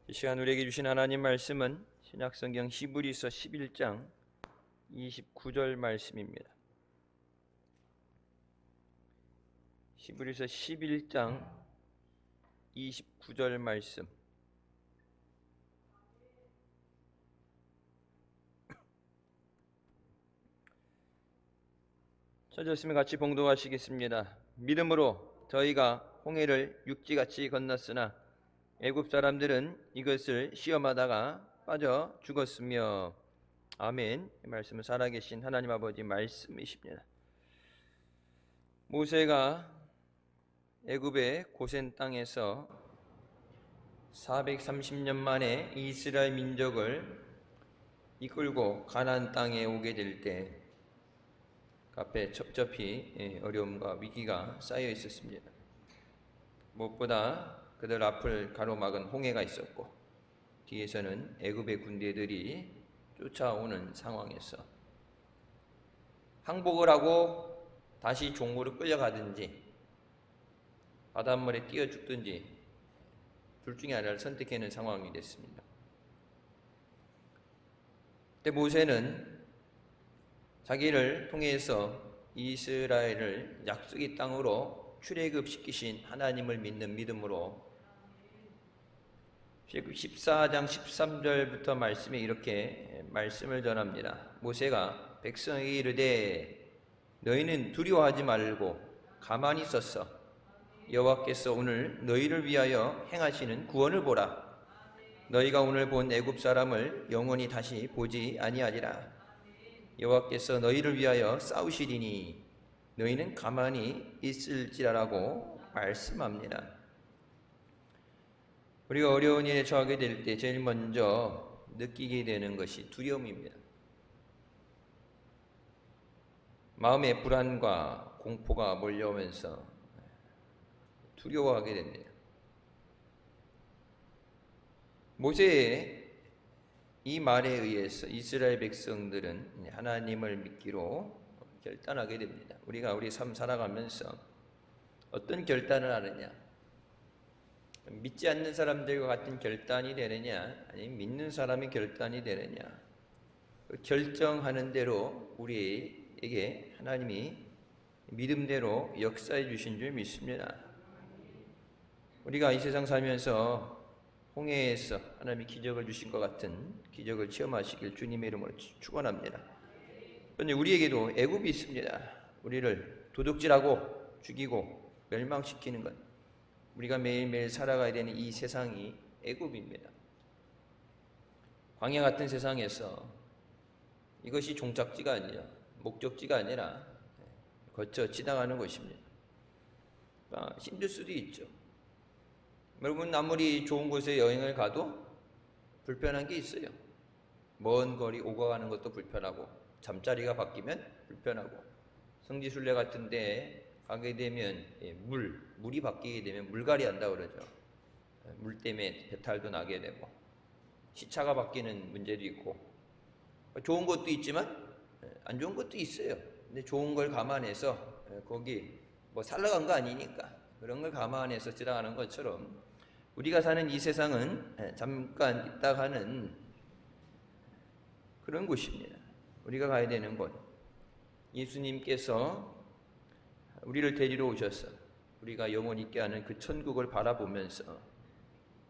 이 시간 우리에게 주신 하나님 말씀은 신약성경 히브리서 11장 29절 말씀입니다. 히브리서 11장 29절 말씀. 찾았으면 같이 봉독하시겠습니다. 믿음으로 저희가 홍해를 육지같이 건넜으나 애굽 사람들은 이것을 시험하다가 빠져 죽었으며. 아멘. 이 말씀은 살아계신 하나님 아버지 말씀이십니다. 모세가 애굽의 고센 땅에서 430년 만에 이스라엘 민족을 이끌고 가나안 땅에 오게 될 때 앞에 첩첩이 어려움과 위기가 쌓여 있었습니다. 무엇보다 그들 앞을 가로막은 홍해가 있었고 뒤에서는 애굽의 군대들이 쫓아오는 상황에서 항복을 하고 다시 종으로 끌려가든지 바닷물에 뛰어 죽든지 둘 중에 하나를 선택하는 상황이 됐습니다. 그때 모세는 자기를 통해서 이스라엘을 약속의 땅으로 출애굽시키신 하나님을 믿는 믿음으로 14장 13절부터 말씀에 이렇게 말씀을 전합니다. 모세가 백성에게 이르되 너희는 두려워하지 말고 가만히 있었어. 여호와께서 오늘 너희를 위하여 행하시는 구원을 보라. 너희가 오늘 본 애굽 사람을 영원히 다시 보지 아니하리라. 여호와께서 너희를 위하여 싸우시리니 너희는 가만히 있을지라라고 말씀합니다. 우리가 어려운 일에 처하게 될 때 제일 먼저 느끼게 되는 것이 두려움입니다. 마음의 불안과 공포가 몰려오면서 두려워하게 됩니다. 모세의 이 말에 의해서 이스라엘 백성들은 하나님을 믿기로 결단하게 됩니다. 우리가 우리 삶 살아가면서 어떤 결단을 하느냐? 믿지 않는 사람들과 같은 결단이 되느냐, 아니면 믿는 사람의 결단이 되느냐, 결정하는 대로 우리에게 하나님이 믿음대로 역사해 주신 줄 믿습니다. 우리가 이 세상 살면서 홍해에서 하나님이 기적을 주신 것 같은 기적을 체험하시길 주님의 이름으로 축원합니다. 그런데 우리에게도 애굽이 있습니다. 우리를 도둑질하고 죽이고 멸망시키는 것, 우리가 매일매일 살아가야 되는 이 세상이 애굽입니다. 광야 같은 세상에서 이것이 종착지가 아니라 목적지가 아니라 거쳐 지나가는 것입니다. 힘들 수도 있죠. 여러분 아무리 좋은 곳에 여행을 가도 불편한 게 있어요. 먼 거리 오고 가는 것도 불편하고 잠자리가 바뀌면 불편하고 성지순례 같은 데 가게 되면 물이 바뀌게 되면 물갈이 한다고 그러죠. 물 때문에 배탈도 나게 되고 시차가 바뀌는 문제도 있고 좋은 것도 있지만 안 좋은 것도 있어요. 근데 좋은 걸 감안해서 거기 뭐 살러 간 거 아니니까 그런 걸 감안해서 지나가는 것처럼 우리가 사는 이 세상은 잠깐 있다 가는 그런 곳입니다. 우리가 가야 되는 곳. 예수님께서 우리를 데리러 오셔서 우리가 영원히 있게 하는 그 천국을 바라보면서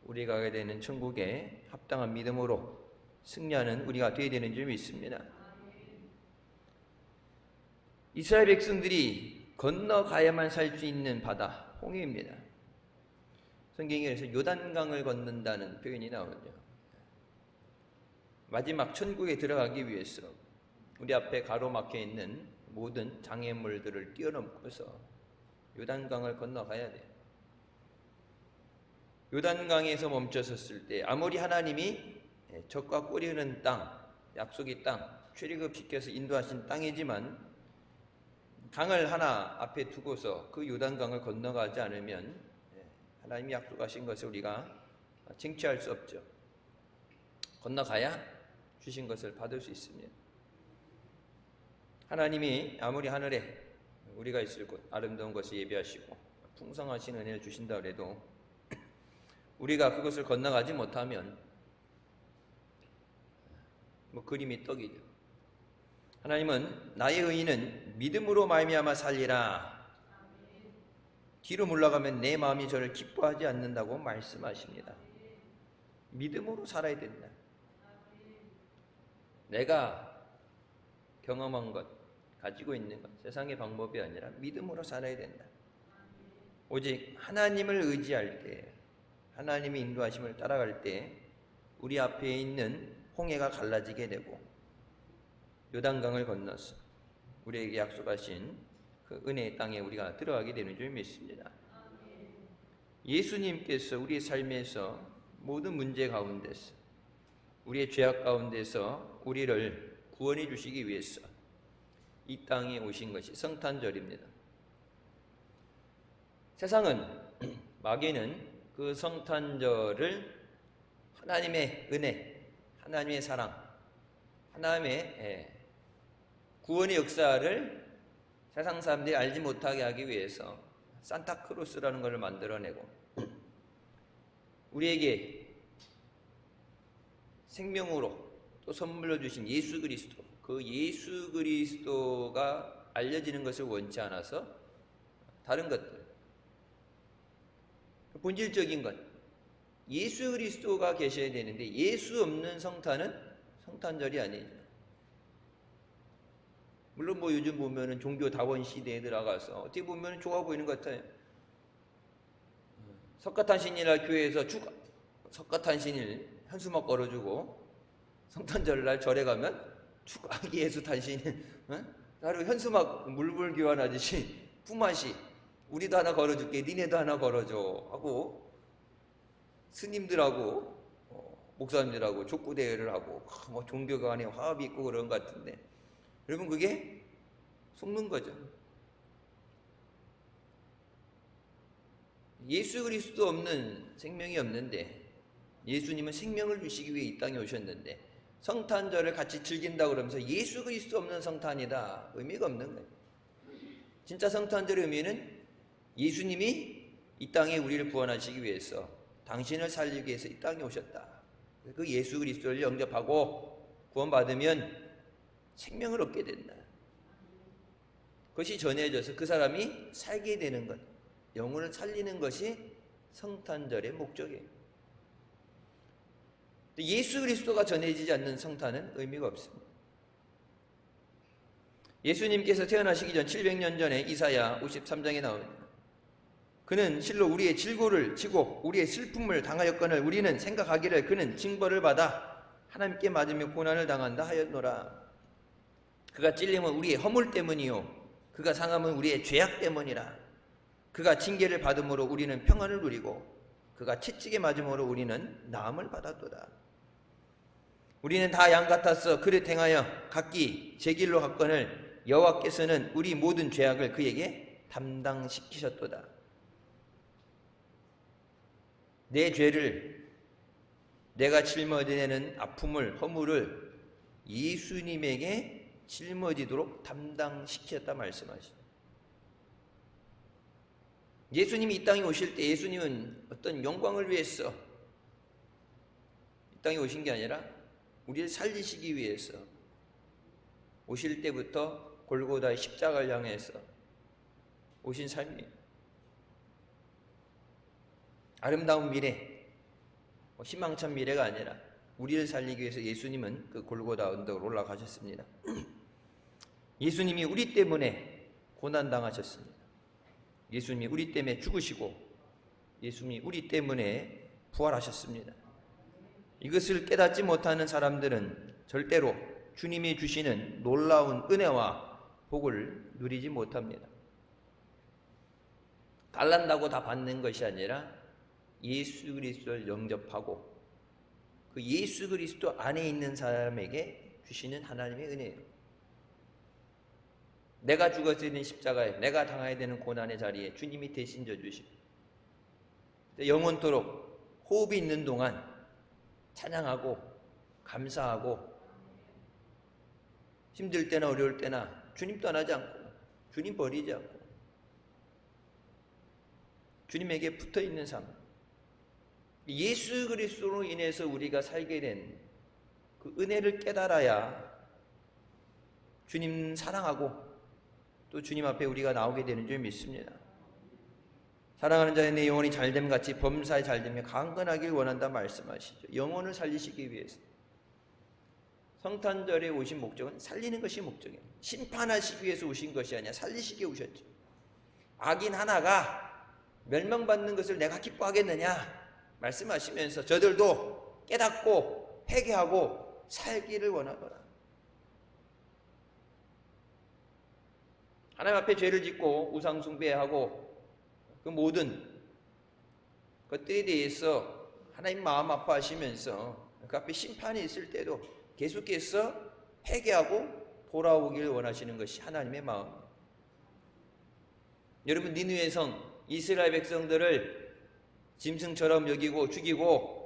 우리가 가게 되는 천국에 합당한 믿음으로 승리하는 우리가 되어야 되는 줄 믿습니다. 이스라엘 백성들이 건너가야만 살 수 있는 바다, 홍해입니다. 성경에서 요단강을 건넌다는 표현이 나오죠. 마지막 천국에 들어가기 위해서 우리 앞에 가로막혀 있는 모든 장애물들을 뛰어넘고서 요단강을 건너가야 돼요. 요단강에서 멈춰섰을 때 아무리 하나님이 적과 꿀이 흐르는 땅, 약속의 땅, 출애굽시켜서 인도하신 땅이지만 강을 하나 앞에 두고서 그 요단강을 건너가지 않으면 하나님이 약속하신 것을 우리가 쟁취할 수 없죠. 건너가야 주신 것을 받을 수 있습니다. 하나님이 아무리 하늘에 우리가 있을 곳 아름다운 것을 예비하시고 풍성하신 은혜를 주신다 그래도 우리가 그것을 건너가지 못하면 그림이 떡이죠. 하나님은 나의 의인은 믿음으로 말미암아 살리라. 뒤로 물러가면 내 마음이 저를 기뻐하지 않는다고 말씀하십니다. 믿음으로 살아야 된다. 내가 경험한 것, 가지고 있는 것, 세상의 방법이 아니라 믿음으로 살아야 된다. 오직 하나님을 의지할 때, 하나님의 인도하심을 따라갈 때 우리 앞에 있는 홍해가 갈라지게 되고 요단강을 건너서 우리에게 약속하신 그 은혜의 땅에 우리가 들어가게 되는 줄 믿습니다. 예수님께서 우리의 삶에서 모든 문제 가운데서 우리의 죄악 가운데서 우리를 구원해 주시기 위해서 이 땅에 오신 것이 성탄절입니다. 세상은 마귀는 그 성탄절을 하나님의 은혜, 하나님의 사랑, 하나님의 구원의 역사를 세상 사람들이 알지 못하게 하기 위해서 산타크로스라는 것을 만들어내고 우리에게 생명으로 또 선물로 주신 예수 그리스도, 그 예수 그리스도가 알려지는 것을 원치 않아서 다른 것들, 본질적인 것, 예수 그리스도가 계셔야 되는데 예수 없는 성탄은 성탄절이 아니죠. 물론 요즘 보면은 종교 다원 시대에 들어가서 어떻게 보면 좋아 보이는 것 같아요. 석가탄신일날 교회에서 석가탄신일 현수막 걸어주고 성탄절날 절에 가면 축하기 예수 탄신일 하루 현수막 물불 교환하듯이 품앗이 우리도 하나 걸어줄게, 니네도 하나 걸어줘 하고 스님들하고 목사님들하고 족구 대회를 하고 종교 간에 화합이 있고 그런 것 같은데 여러분 그게 속는 거죠. 예수 그리스도 없는 생명이 없는데 예수님은 생명을 주시기 위해 이 땅에 오셨는데 성탄절을 같이 즐긴다고 그러면서 예수 그리스도 없는 성탄이다. 의미가 없는 거예요. 진짜 성탄절의 의미는 예수님이 이 땅에 우리를 구원하시기 위해서 당신을 살리기 위해서 이 땅에 오셨다. 그 예수 그리스도를 영접하고 구원받으면 생명을 얻게 된다. 그것이 전해져서 그 사람이 살게 되는 것, 영혼을 살리는 것이 성탄절의 목적이에요. 예수 그리스도가 전해지지 않는 성탄은 의미가 없습니다. 예수님께서 태어나시기 전 700년 전에 이사야 53장에 나옵니다. 그는 실로 우리의 질고를 지고 우리의 슬픔을 당하였거늘 우리는 생각하기를 그는 징벌을 받아 하나님께 맞으며 고난을 당한다 하였노라. 그가 찔림은 우리의 허물 때문이요 그가 상함은 우리의 죄악 때문이라. 그가 징계를 받음으로 우리는 평안을 누리고 그가 채찍에 맞음으로 우리는 나음을 받았도다. 우리는 다 양 같아서 그릇 행하여 각기 제 길로 갔거늘 여호와께서는 우리 모든 죄악을 그에게 담당시키셨도다. 내 죄를 내가 짊어지는 아픔을 허물을 예수님에게 짊어지도록 담당시켰다 말씀하십니다. 예수님이 이 땅에 오실 때 예수님은 어떤 영광을 위해서 이 땅에 오신 게 아니라 우리를 살리시기 위해서 오실 때부터 골고다의 십자가를 향해서 오신 삶이에요. 아름다운 미래, 희망찬 미래가 아니라 우리를 살리기 위해서 예수님은 그 골고다 언덕으로 올라가셨습니다. 예수님이 우리 때문에 고난당하셨습니다. 예수님이 우리 때문에 죽으시고 예수님이 우리 때문에 부활하셨습니다. 이것을 깨닫지 못하는 사람들은 절대로 주님이 주시는 놀라운 은혜와 복을 누리지 못합니다. 달란다고 다 받는 것이 아니라 예수 그리스도를 영접하고 그 예수 그리스도 안에 있는 사람에게 주시는 하나님의 은혜예요. 내가 죽어야 되는 십자가에 내가 당해야 되는 고난의 자리에 주님이 대신 져주시고 영원토록 호흡이 있는 동안 찬양하고 감사하고 힘들 때나 어려울 때나 주님 떠나지 않고 주님 버리지 않고 주님에게 붙어있는 삶, 예수 그리스도로 인해서 우리가 살게 된 그 은혜를 깨달아야 주님 사랑하고 또 주님 앞에 우리가 나오게 되는 줄 믿습니다. 사랑하는 자의 내 영혼이 잘됨 같이 범사에 잘되며 강건하길 원한다 말씀하시죠. 영혼을 살리시기 위해서 성탄절에 오신 목적은 살리는 것이 목적이에요. 심판하시기 위해서 오신 것이 아니라 살리시기 위해 오셨죠. 악인 하나가 멸망받는 것을 내가 기뻐하겠느냐 말씀하시면서 저들도 깨닫고 회개하고 살기를 원하더라. 하나님 앞에 죄를 짓고 우상 숭배하고 그 모든 것들에 대해서 하나님 마음 아파하시면서 그 앞에 심판이 있을 때도 계속해서 회개하고 돌아오기를 원하시는 것이 하나님의 마음입니다. 여러분, 니느웨 성 이스라엘 백성들을 짐승처럼 여기고 죽이고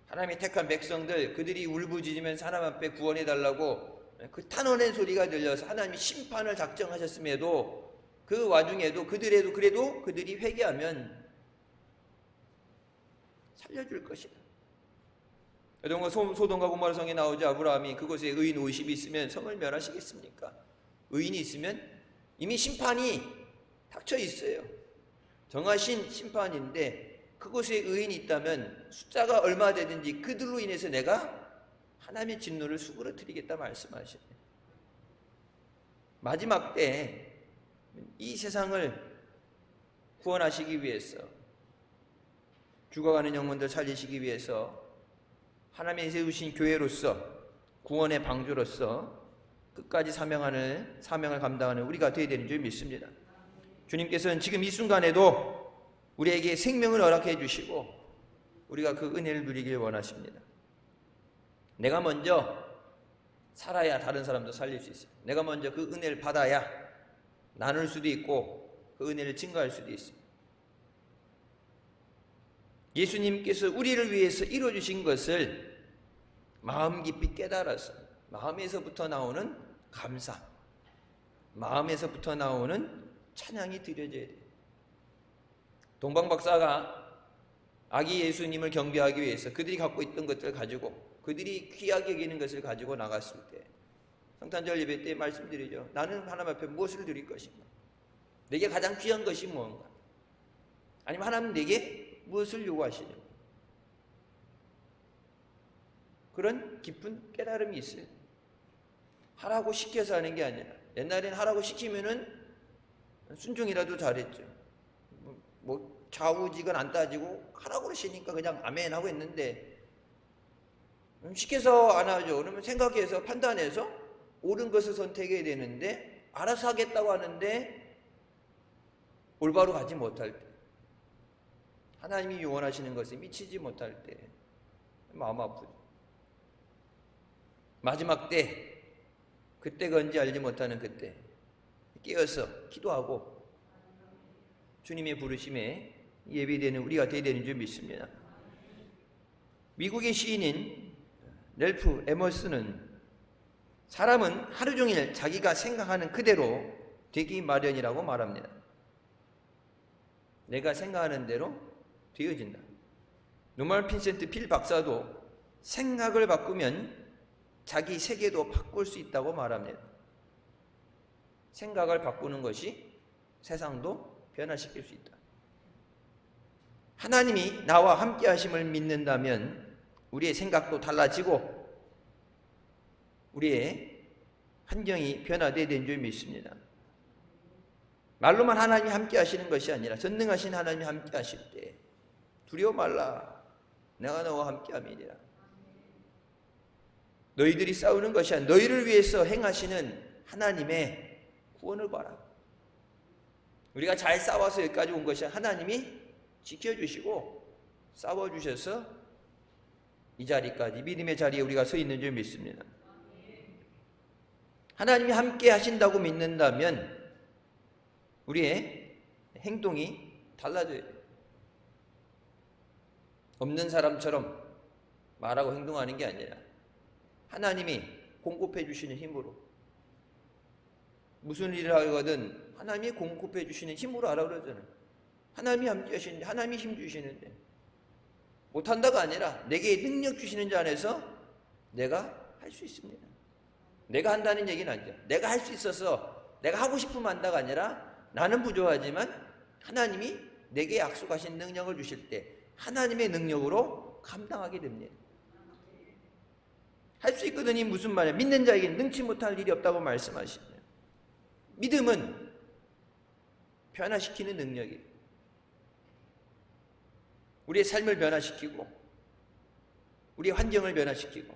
하나님의 택한 백성들 그들이 울부짖으면서 하나님 앞에 구원해달라고 그 탄원의 소리가 들려서 하나님이 심판을 작정하셨음에도 그 와중에도 그래도 그들이 회개하면 살려줄 것이다. 그동안 소돔과 고모라 성에 나오자 아브라함이 그곳에 의인 50이 있으면 성을 멸하시겠습니까? 의인이 있으면 이미 심판이 닥쳐 있어요. 정하신 심판인데 그곳에 의인이 있다면 숫자가 얼마 되든지 그들로 인해서 내가 하나님의 진노를 수그러뜨리겠다 말씀하십니다. 마지막 때 이 세상을 구원하시기 위해서 죽어가는 영혼들 살리시기 위해서 하나님이 세우신 교회로서 구원의 방주로서 끝까지 사명을 감당하는 우리가 되어야 되는 줄 믿습니다. 주님께서는 지금 이 순간에도 우리에게 생명을 허락해 주시고 우리가 그 은혜를 누리길 원하십니다. 내가 먼저 살아야 다른 사람도 살릴 수 있어요. 내가 먼저 그 은혜를 받아야 나눌 수도 있고 그 은혜를 증거할 수도 있어요. 예수님께서 우리를 위해서 이루어주신 것을 마음 깊이 깨달아서 마음에서부터 나오는 감사, 마음에서부터 나오는 찬양이 드려져야 돼요. 동방박사가 아기 예수님을 경배하기 위해서 그들이 갖고 있던 것들을 가지고 그들이 귀하게 여기는 것을 가지고 나갔을 때 성탄절 예배 때 말씀드리죠. 나는 하나님 앞에 무엇을 드릴 것인가? 내게 가장 귀한 것이 무엇인가? 아니면 하나님 내게 무엇을 요구하시는가? 그런 깊은 깨달음이 있어요. 하라고 시켜서 하는 게 아니라 옛날에는 하라고 시키면은 순종이라도 잘했죠. 뭐 좌우지간 안 따지고 하라고 그러시니까 그냥 아멘 하고 했는데 시켜서 안 하죠. 그러면 생각해서 판단해서 옳은 것을 선택해야 되는데 알아서 하겠다고 하는데 올바로 가지 못할 때 하나님이 요원하시는 것에 미치지 못할 때 마음 아프죠. 마지막 때 그때가 언제 알지 못하는 그때 깨어서 기도하고 주님의 부르심에 예비되는 우리가 되어야 되는 줄 믿습니다. 미국의 시인인 렐프 에머슨은 사람은 하루 종일 자기가 생각하는 그대로 되기 마련이라고 말합니다. 내가 생각하는 대로 되어진다. 노멀 핀센트 필 박사도 생각을 바꾸면 자기 세계도 바꿀 수 있다고 말합니다. 생각을 바꾸는 것이 세상도 변화시킬 수 있다. 하나님이 나와 함께 하심을 믿는다면 우리의 생각도 달라지고 우리의 환경이 변화되어야 되는 줄 믿습니다. 말로만 하나님이 함께 하시는 것이 아니라 전능하신 하나님이 함께 하실 때 두려워 말라 내가 너와 함께 함이니라. 너희들이 싸우는 것이 아니라 너희를 위해서 행하시는 하나님의 구원을 봐라. 우리가 잘 싸워서 여기까지 온 것이 아니라 하나님이 지켜주시고 싸워주셔서 이 자리까지 믿음의 자리에 우리가 서 있는 줄 믿습니다. 하나님이 함께 하신다고 믿는다면 우리의 행동이 달라져야 돼요. 없는 사람처럼 말하고 행동하는 게 아니라 하나님이 공급해 주시는 힘으로 무슨 일을 하거든 하나님이 공급해 주시는 힘으로 하라 그러잖아요. 하나님이 함께 하시는데 하나님이 힘 주시는데 못한다가 아니라 내게 능력 주시는 자 안에서 내가 할 수 있습니다. 내가 한다는 얘기는 아니죠. 내가 할 수 있어서 내가 하고 싶으면 한다가 아니라 나는 부족하지만 하나님이 내게 약속하신 능력을 주실 때 하나님의 능력으로 감당하게 됩니다. 할 수 있거든이 무슨 말이야? 믿는 자에게 능치 못할 일이 없다고 말씀하시네요. 믿음은 변화시키는 능력이에요. 우리의 삶을 변화시키고 우리의 환경을 변화시키고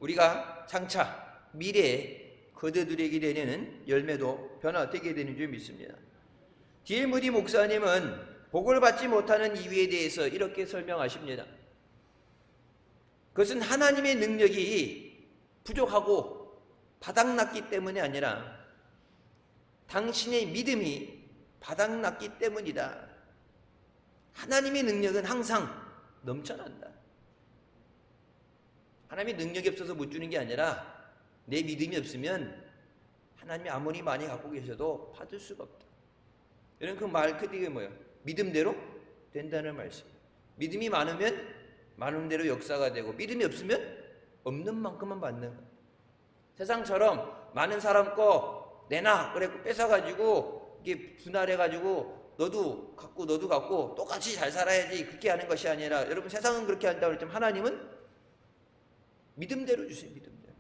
우리가 장차 미래에 거둬들이게 되는 열매도 변화되게 되는 줄 믿습니다. D.L. 무디 목사님은 복을 받지 못하는 이유에 대해서 이렇게 설명하십니다. 그것은 하나님의 능력이 부족하고 바닥났기 때문이 아니라 당신의 믿음이 바닥났기 때문이다. 하나님의 능력은 항상 넘쳐난다. 하나님의 능력이 없어서 못 주는 게 아니라 내 믿음이 없으면 하나님이 아무리 많이 갖고 계셔도 받을 수가 없다. 이런 그 말 그대로 뭐예요? 믿음대로 된다는 말씀. 믿음이 많으면 많은 대로 역사가 되고 믿음이 없으면 없는 만큼만 받는 거예요. 세상처럼 많은 사람 거 내놔 그래고 뺏어가지고 이게 분할해가지고 너도 갖고 똑같이 잘 살아야지 그렇게 하는 것이 아니라 여러분 세상은 그렇게 한다고 그랬지만 하나님은 믿음대로 주세요. 믿음대로.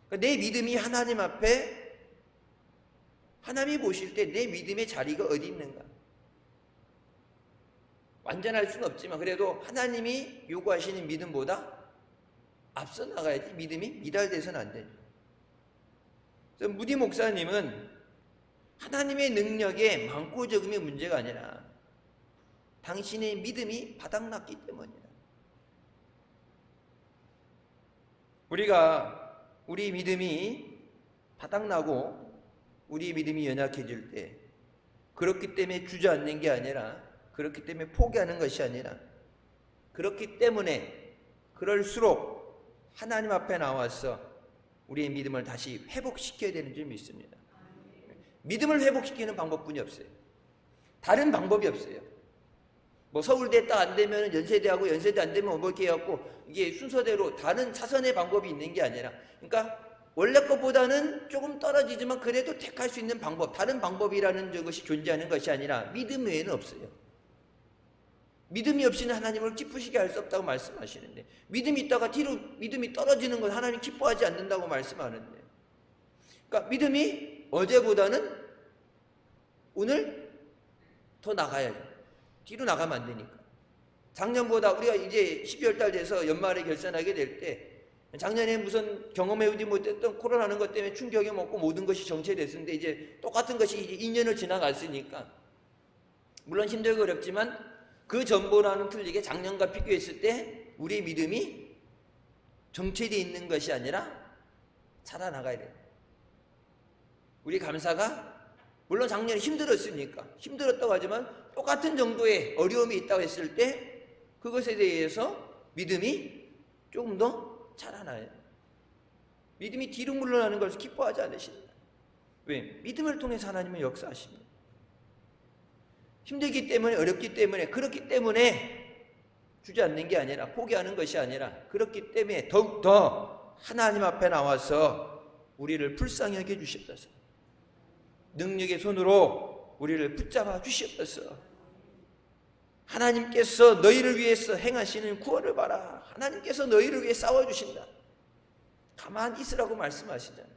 그러니까 내 믿음이 하나님 앞에 하나님이 보실 때 내 믿음의 자리가 어디 있는가? 완전할 수는 없지만 그래도 하나님이 요구하시는 믿음보다 앞서 나가야지 믿음이 미달돼서는 안 되죠. 그래서 무디 목사님은 하나님의 능력에 많고 적음이 문제가 아니라 당신의 믿음이 바닥났기 때문이다. 우리가 우리 믿음이 바닥나고 우리 믿음이 연약해질 때 그렇기 때문에 주저앉는 게 아니라 그렇기 때문에 포기하는 것이 아니라 그렇기 때문에 그럴수록 하나님 앞에 나와서 우리의 믿음을 다시 회복시켜야 되는 줄 믿습니다. 믿음을 회복시키는 방법뿐이 없어요. 다른 방법이 없어요. 뭐 서울대 딱 안 되면 연세대하고 연세대 안 되면 뭐 이렇게 해갖고 이게 순서대로 다른 차선의 방법이 있는 게 아니라 그러니까 원래 것보다는 조금 떨어지지만 그래도 택할 수 있는 방법, 다른 방법이라는 것이 존재하는 것이 아니라 믿음 외에는 없어요. 믿음이 없이는 하나님을 기쁘시게 할 수 없다고 말씀하시는데 믿음이 있다가 뒤로 믿음이 떨어지는 건 하나님 기뻐하지 않는다고 말씀하는데 그러니까 믿음이 어제보다는 오늘 더 나가야죠. 뒤로 나가면 안 되니까. 작년보다 우리가 이제 12월 달 돼서 연말에 결산하게 될 때 작년에 무슨 경험해오지 못했던 코로나는 것 때문에 충격이 먹고 모든 것이 정체됐는데 이제 똑같은 것이 이제 2년을 지나갔으니까 물론 힘들고 어렵지만 그 전보다는 틀리게 작년과 비교했을 때 우리의 믿음이 정체되어 있는 것이 아니라 살아나가야 돼요. 우리 감사가 물론 작년에 힘들었으니까 힘들었다고 하지만 똑같은 정도의 어려움이 있다고 했을 때 그것에 대해서 믿음이 조금 더 자라나요. 믿음이 뒤로 물러나는 것을 기뻐하지 않으십니다. 왜? 믿음을 통해서 하나님은 역사하십니다. 힘들기 때문에 어렵기 때문에 그렇기 때문에 주저앉는 게 아니라 포기하는 것이 아니라 그렇기 때문에 더욱더 하나님 앞에 나와서 우리를 불쌍히 여겨 주시옵소서. 능력의 손으로 우리를 붙잡아 주시옵소서. 하나님께서 너희를 위해서 행하시는 구원을 봐라. 하나님께서 너희를 위해 싸워주신다. 가만히 있으라고 말씀하시잖아요.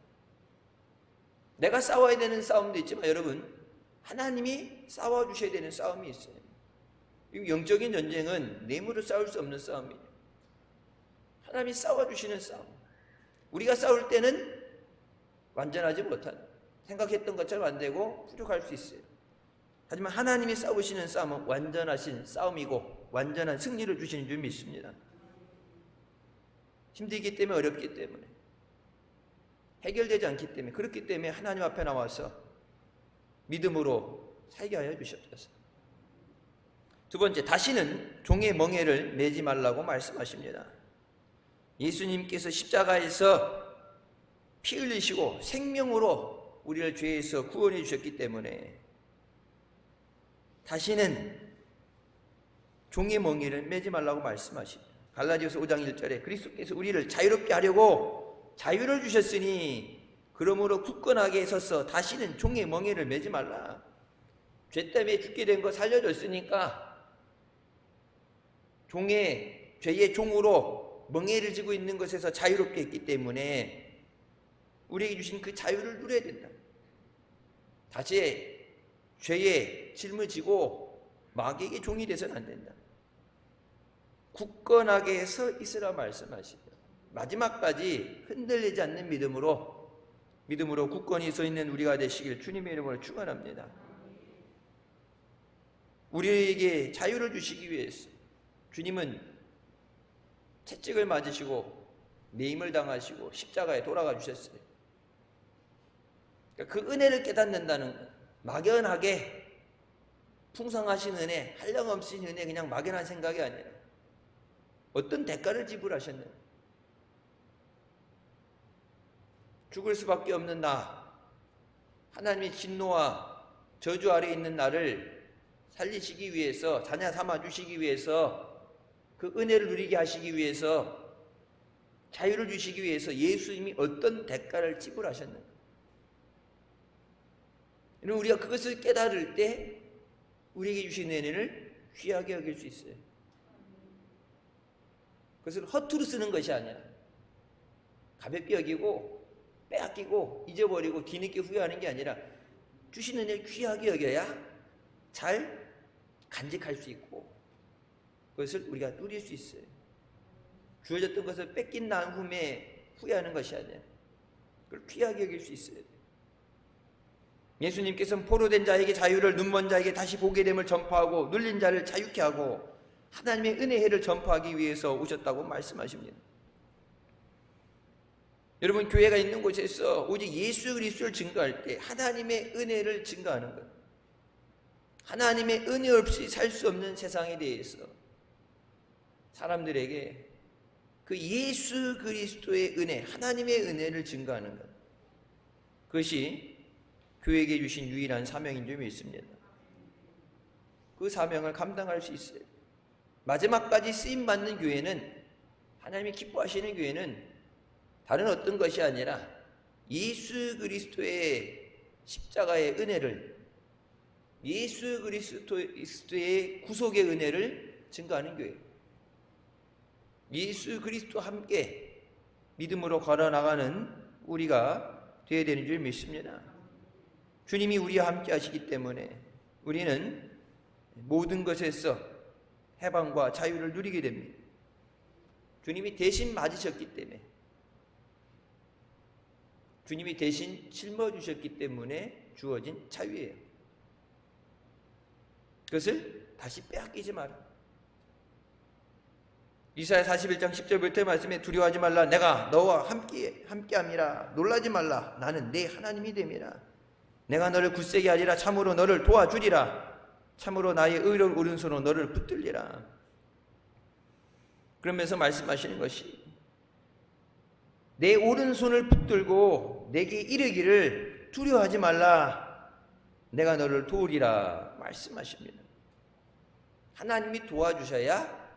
내가 싸워야 되는 싸움도 있지만 여러분 하나님이 싸워주셔야 되는 싸움이 있어요. 영적인 전쟁은 내 힘으로 싸울 수 없는 싸움이에요. 하나님이 싸워주시는 싸움. 우리가 싸울 때는 완전하지 못한 생각했던 것처럼 안 되고 부족할 수 있어요. 하지만 하나님이 싸우시는 싸움은 완전하신 싸움이고 완전한 승리를 주시는 줄 믿습니다. 힘들기 때문에 어렵기 때문에 해결되지 않기 때문에 그렇기 때문에 하나님 앞에 나와서 믿음으로 살게 하여 주셨습니다. 두 번째, 다시는 종의 멍에를 매지 말라고 말씀하십니다. 예수님께서 십자가에서 피 흘리시고 생명으로 우리를 죄에서 구원해 주셨기 때문에 다시는 종의 멍에를 매지 말라고 말씀하십니다. 갈라디아서 5장 1절에 그리스도께서 우리를 자유롭게 하려고 자유를 주셨으니 그러므로 굳건하게 서서 다시는 종의 멍에를 매지 말라. 죄 때문에 죽게 된 거 살려줬으니까 죄의 종으로 멍에를 지고 있는 것에서 자유롭게 했기 때문에 우리에게 주신 그 자유를 누려야 된다. 다시 죄의 짊어지고 마귀에게 종이 돼서는 안 된다. 굳건하게 서 있으라 말씀하시죠. 마지막까지 흔들리지 않는 믿음으로 굳건히 서 있는 우리가 되시길 주님의 이름으로 축원합니다. 우리에게 자유를 주시기 위해서 주님은 채찍을 맞으시고 매임을 당하시고 십자가에 돌아가 주셨어요. 그러니까 그 은혜를 깨닫는다는 것, 막연하게 풍성하신 은혜, 한량없인 은혜, 그냥 막연한 생각이 아니라 어떤 대가를 지불하셨느냐. 죽을 수밖에 없는 나, 하나님의 진노와 저주 아래에 있는 나를 살리시기 위해서, 자녀 삼아 주시기 위해서, 그 은혜를 누리게 하시기 위해서, 자유를 주시기 위해서 예수님이 어떤 대가를 지불하셨는가. 우리가 그것을 깨달을 때 우리에게 주신 은혜를 귀하게 여길 수 있어요. 그것을 허투루 쓰는 것이 아니라 가볍게 여기고 빼앗기고 잊어버리고 뒤늦게 후회하는 게 아니라 주신 은혜를 귀하게 여겨야 잘 간직할 수 있고 그것을 우리가 누릴 수 있어요. 주어졌던 것을 뺏긴 난 후에 후회하는 것이 아니라 그걸 귀하게 여길 수 있어요. 예수님께서는 포로된 자에게 자유를, 눈먼 자에게 다시 보게 됨을 전파하고 눌린 자를 자유케 하고 하나님의 은혜를 전파하기 위해서 오셨다고 말씀하십니다. 여러분, 교회가 있는 곳에서 오직 예수 그리스도를 증거할 때 하나님의 은혜를 증거하는 것, 하나님의 은혜 없이 살 수 없는 세상에 대해서 사람들에게 그 예수 그리스도의 은혜, 하나님의 은혜를 증거하는 것, 그것이 교회에게 주신 유일한 사명인 줄 믿습니다. 그 사명을 감당할 수 있어요. 마지막까지 쓰임받는 교회는, 하나님이 기뻐하시는 교회는 다른 어떤 것이 아니라 예수 그리스도의 십자가의 은혜를, 예수 그리스도의 구속의 은혜를 증거하는 교회, 예수 그리스도와 함께 믿음으로 걸어나가는 우리가 되어야 되는 줄 믿습니다. 주님이 우리와 함께 하시기 때문에 우리는 모든 것에서 해방과 자유를 누리게 됩니다. 주님이 대신 맞으셨기 때문에, 주님이 대신 짊어주셨기 때문에 주어진 자유예요. 그것을 다시 빼앗기지 마라. 이사야 41장 10절부터의 말씀에 두려워하지 말라. 내가 너와 함께함이라. 놀라지 말라. 나는 네 하나님이 됨이라. 내가 너를 굳세게 하리라. 참으로 너를 도와주리라. 참으로 나의 의로운 오른손으로 너를 붙들리라. 그러면서 말씀하시는 것이, 내 오른손을 붙들고 내게 이르기를 두려워하지 말라. 내가 너를 도우리라 말씀하십니다. 하나님이 도와주셔야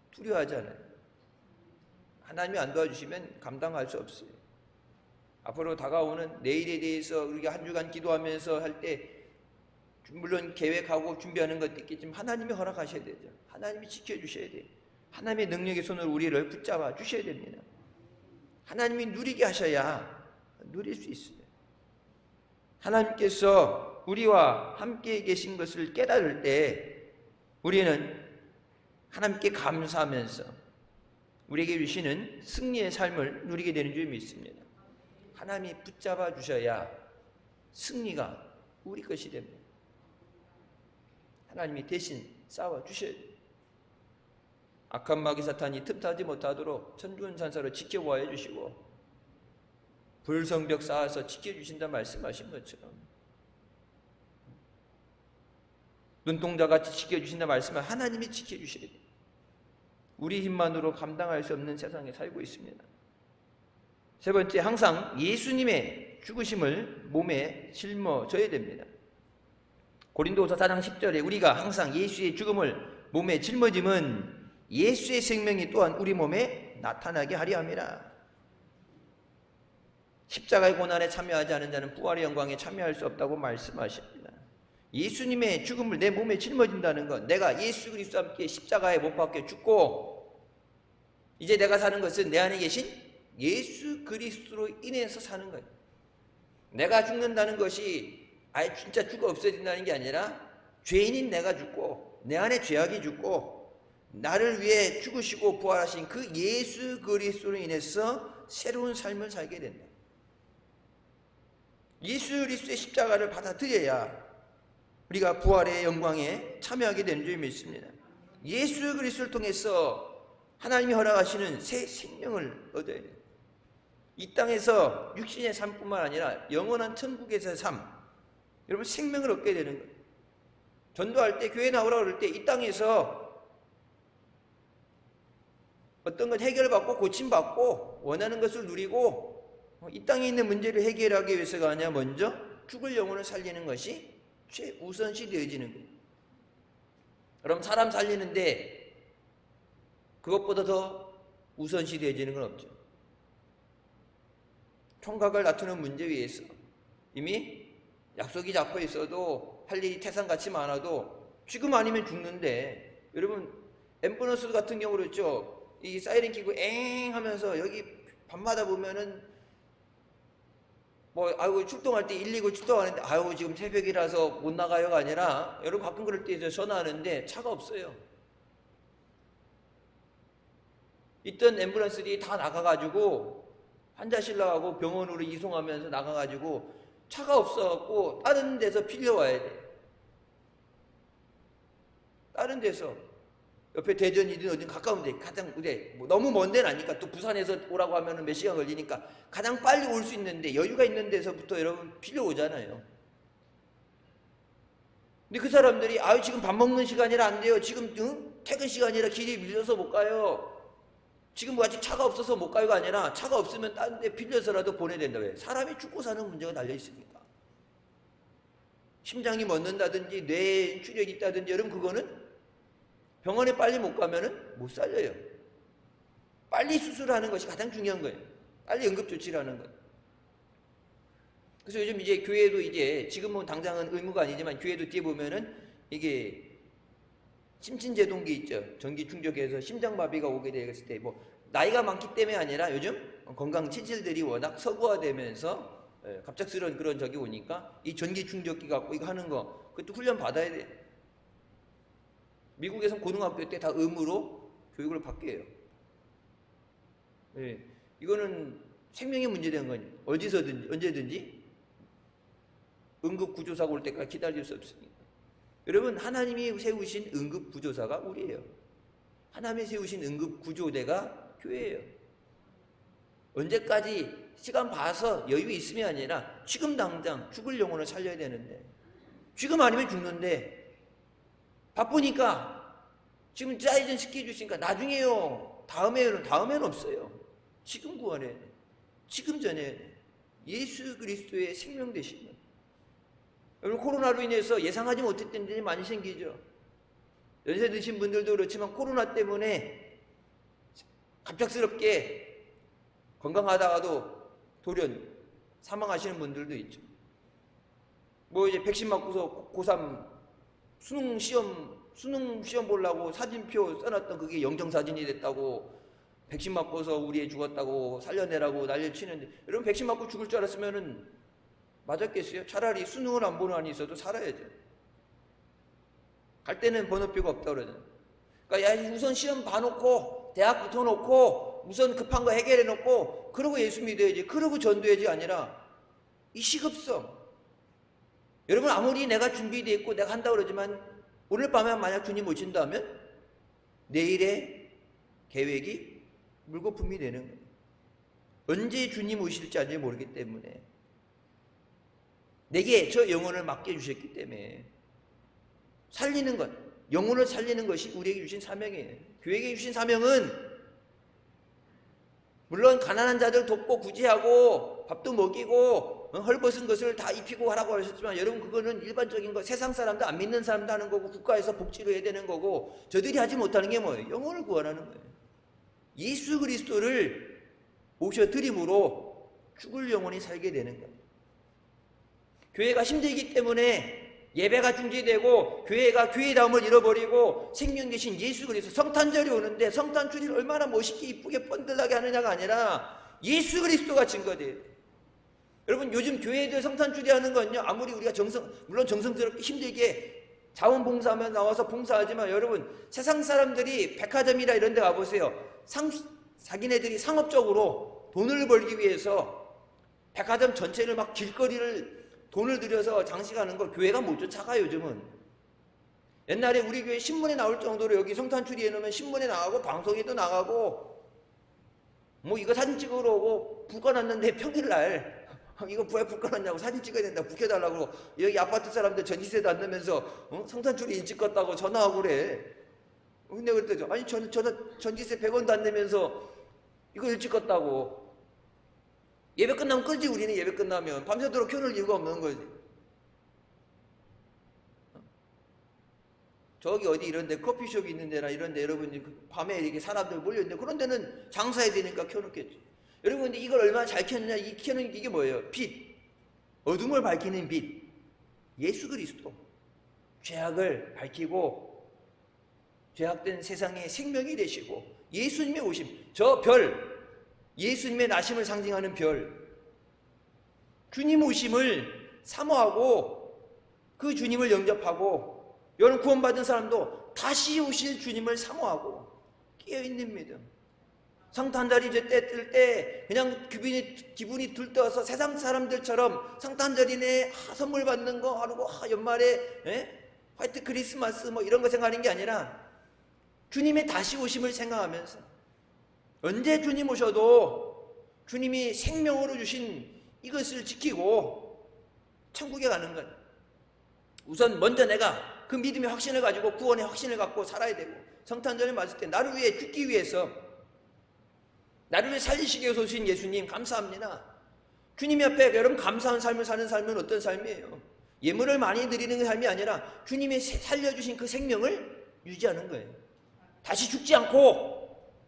두려워하지 않아요. 하나님이 안 도와주시면 감당할 수 없어요. 앞으로 다가오는 내일에 대해서 우리가 한 주간 기도하면서 할 때 물론 계획하고 준비하는 것도 있겠지만 하나님이 허락하셔야 되죠. 하나님이 지켜주셔야 돼요. 하나님의 능력의 손으로 우리를 붙잡아 주셔야 됩니다. 하나님이 누리게 하셔야 누릴 수 있어요. 하나님께서 우리와 함께 계신 것을 깨달을 때 우리는 하나님께 감사하면서 우리에게 주시는 승리의 삶을 누리게 되는 줄 믿습니다. 하나님이 붙잡아 주셔야 승리가 우리 것이 됩니다. 하나님이 대신 싸워 주셔야 돼요. 악한 마귀 사탄이 틈타지 못하도록 천군천사로 지켜보아 주시고 불성벽 쌓아서 지켜주신다 말씀하신 것처럼 눈동자같이 지켜주신다 말씀을 하나님이 지켜주셔야 돼요. 우리 힘만으로 감당할 수 없는 세상에 살고 있습니다. 세 번째, 항상 예수님의 죽으심을 몸에 짊어져야 됩니다. 고린도후서 4장 10절에 우리가 항상 예수의 죽음을 몸의 짊어짐은 예수의 생명이 또한 우리 몸에 나타나게 하려 함이라. 십자가의 고난에 참여하지 않은 자는 부활의 영광에 참여할 수 없다고 말씀하십니다. 예수님의 죽음을 내 몸에 짊어진다는 것, 내가 예수 그리스도와 함께 십자가에 못 박혀 죽고 이제 내가 사는 것은 내 안에 계신 예수 그리스도로 인해서 사는 거예요. 내가 죽는다는 것이 아예 진짜 죽어 없어진다는 게 아니라 죄인인 내가 죽고 내 안에 죄악이 죽고 나를 위해 죽으시고 부활하신 그 예수 그리스도로 인해서 새로운 삶을 살게 된다. 예수 그리스도의 십자가를 받아들여야 우리가 부활의 영광에 참여하게 되는 줄 믿습니다. 예수 그리스도를 통해서 하나님이 허락하시는 새 생명을 얻어야 돼요. 이 땅에서 육신의 삶뿐만 아니라 영원한 천국에서의 삶, 여러분 생명을 얻게 되는 거예요. 전도할 때 교회 나오라고 그럴 때 이 땅에서 어떤 것 해결받고 고침받고 원하는 것을 누리고 이 땅에 있는 문제를 해결하기 위해서가 아니라 먼저 죽을 영혼을 살리는 것이 최우선시 되어지는 거예요. 그럼 사람 살리는데 그것보다 더 우선시 되어지는 건 없죠. 총각을 다투는 문제 위에서 이미 약속이 잡혀 있어도 할 일이 태산같이 많아도 지금 아니면 죽는데, 여러분 앰뷸런스 같은 경우 그렇죠. 이 사이렌 끼고 엥 하면서 여기 밤마다 보면은 뭐 아이고 출동할 때 119 출동하는데 아이고 지금 새벽이라서 못 나가요가 아니라 여러분 가끔 그럴 때 전화하는데 차가 없어요. 있던 앰뷸런스들이 다 나가가지고 환자 실러가고 병원으로 이송하면서 나가가지고 차가 없어갖고 다른 데서 빌려와야 돼. 다른 데서 옆에 대전이든 어딘 가까운 데 가장 뭐 너무 먼 데는 아니까 또 부산에서 오라고 하면 몇 시간 걸리니까 가장 빨리 올 수 있는데 여유가 있는 데서부터 여러분 빌려오잖아요. 근데 그 사람들이 아유 지금 밥 먹는 시간이라 안 돼요. 지금 퇴근 시간이라 길이 밀려서 못 가요. 지금 뭐 아직 차가 없어서 못 가요가 아니라 차가 없으면 다른 데 빌려서라도 보내야 된다. 왜? 사람이 죽고 사는 문제가 달려 있으니까. 심장이 멎는다든지 뇌에 출혈이 있다든지 여러분 그거는 병원에 빨리 못 가면은 못 살려요. 빨리 수술하는 것이 가장 중요한 거예요. 빨리 응급조치를 하는 것. 그래서 요즘 이제 교회도 이제 지금은 당장은 의무가 아니지만 교회도 뒤에 보면은 이게 심신제동기 있죠. 전기 충격해서 심장마비가 오게 됐을 때 뭐 나이가 많기 때문에 아니라 요즘 건강 체질들이 워낙 서구화되면서 갑작스러운 그런 적이 오니까 이 전기 충격기 갖고 이거 하는 거 그것도 훈련 받아야 돼. 미국에서는 고등학교 때 다 의무로 교육을 받게 해요. 네. 이거는 생명에 문제되는 거니까 어디서든지 언제든지 응급구조사가 올 때까지 기다릴 수 없으니까. 여러분 하나님이 세우신 응급구조사가 우리예요. 하나님이 세우신 응급구조대가 교회예요. 언제까지 시간 봐서 여유 있으면 아니라 지금 당장 죽을 영혼을 살려야 되는데 지금 아니면 죽는데 바쁘니까 지금 사이전 시켜주시니까 나중에요. 다음에는 없어요. 지금 구원해야 돼. 지금 전해야 돼. 예수 그리스도의 생명 되신 분. 여러분 코로나로 인해서 예상하지 못했던 일이 많이 생기죠. 연세 드신 분들도 그렇지만 코로나 때문에 갑작스럽게 건강하다가도 돌연 사망하시는 분들도 있죠. 뭐 이제 백신 맞고서 고3 수능 시험 보려고 사진표 써놨던 그게 영정사진이 됐다고 백신 맞고서 우리 애 죽었다고 살려내라고 난리치는데 여러분 백신 맞고 죽을 줄 알았으면은 맞았겠어요? 차라리 수능을 안 보는 한이 있어도 살아야죠. 갈 때는 번호표가 없다고 그러잖아요. 그러니까 야 우선 시험 봐놓고 대학 붙어놓고 우선 급한 거 해결해놓고 그러고 예수 믿어야지 그러고 전도해야지 아니라 이 시급성. 여러분 아무리 내가 준비되어 있고 내가 한다고 그러지만 오늘 밤에 만약 주님 오신다면 내일의 계획이 물거품이 되는 거예요. 언제 주님 오실지 아직 모르기 때문에 내게 저 영혼을 맡겨주셨기 때문에 살리는 것, 영혼을 살리는 것이 우리에게 주신 사명이에요. 교회에게 주신 사명은 물론 가난한 자들 돕고 구제하고 밥도 먹이고 헐벗은 것을 다 입히고 하라고 하셨지만 여러분 그거는 일반적인 거 세상 사람도 안 믿는 사람도 하는 거고 국가에서 복지로 해야 되는 거고 저들이 하지 못하는 게 뭐예요? 영혼을 구원하는 거예요. 예수 그리스도를 모셔드림으로 죽을 영혼이 살게 되는 거예요. 교회가 힘들기 때문에 예배가 중지되고 교회가 교회다움을 잃어버리고 생명 되신 예수 그리스도 성탄절이 오는데 성탄주리를 얼마나 멋있게 이쁘게 번들나게 하느냐가 아니라 예수 그리스도가 증거돼요. 여러분 요즘 교회들 성탄주리 하는 건요 아무리 우리가 물론 정성스럽게 힘들게 자원봉사하면 나와서 봉사하지만 여러분 세상 사람들이 백화점이나 이런 데 가보세요. 자기네들이 상업적으로 돈을 벌기 위해서 백화점 전체를 막 길거리를 돈을 들여서 장식하는 걸 교회가 못 쫓아가요. 요즘은 옛날에 우리 교회 신문에 나올 정도로 여기 성탄주리 해놓으면 신문에 나가고 방송에도 나가고 뭐 이거 사진 찍으러 오고 불 꺼놨는데 평일날 이거 왜 불 꺼놨냐고 사진 찍어야 된다 북해달라고 여기 아파트 사람들 전기세도 안 내면서 성탄주리 일찍 껐다고 전화하고 그래. 근데 그랬더니 아니 저는 전기세 100원도 안 내면서 이거 일찍 껐다고. 예배 끝나면 끄지. 우리는 예배 끝나면 밤새도록 켜놓을 이유가 없는 거지. 저기 어디 이런 데 커피숍이 있는 데나 이런 데 여러분이 밤에 이렇게 사람들 몰려있는데 그런 데는 장사해야 되니까 켜놓겠지. 여러분 근데 이걸 얼마나 잘 켰느냐. 이 켜는 이게 뭐예요? 빛. 어둠을 밝히는 빛. 예수 그리스도. 죄악을 밝히고 죄악된 세상에 생명이 되시고 예수님의 오심. 저 별. 예수님의 나심을 상징하는 별. 주님 오심을 사모하고 그 주님을 영접하고 여러분 구원받은 사람도 다시 오실 주님을 사모하고 깨어있는 믿음. 성탄절이 이제 때 뜰 때 그냥 기분이 들떠서 세상 사람들처럼 성탄절이네 선물 받는 거 하고 연말에 화이트 크리스마스 뭐 이런 거 생각하는 게 아니라 주님의 다시 오심을 생각하면서 언제 주님 오셔도 주님이 생명으로 주신 이것을 지키고 천국에 가는 것. 우선 먼저 내가 그 믿음의 확신을 가지고 구원의 확신을 갖고 살아야 되고 성탄절을 맞을 때 나를 위해 죽기 위해서 나를 위해 살리시기 위해서 오신 예수님 감사합니다. 주님 앞에 여러분 감사한 삶을 사는 삶은 어떤 삶이에요? 예물을 많이 드리는 삶이 아니라 주님이 살려주신 그 생명을 유지하는 거예요. 다시 죽지 않고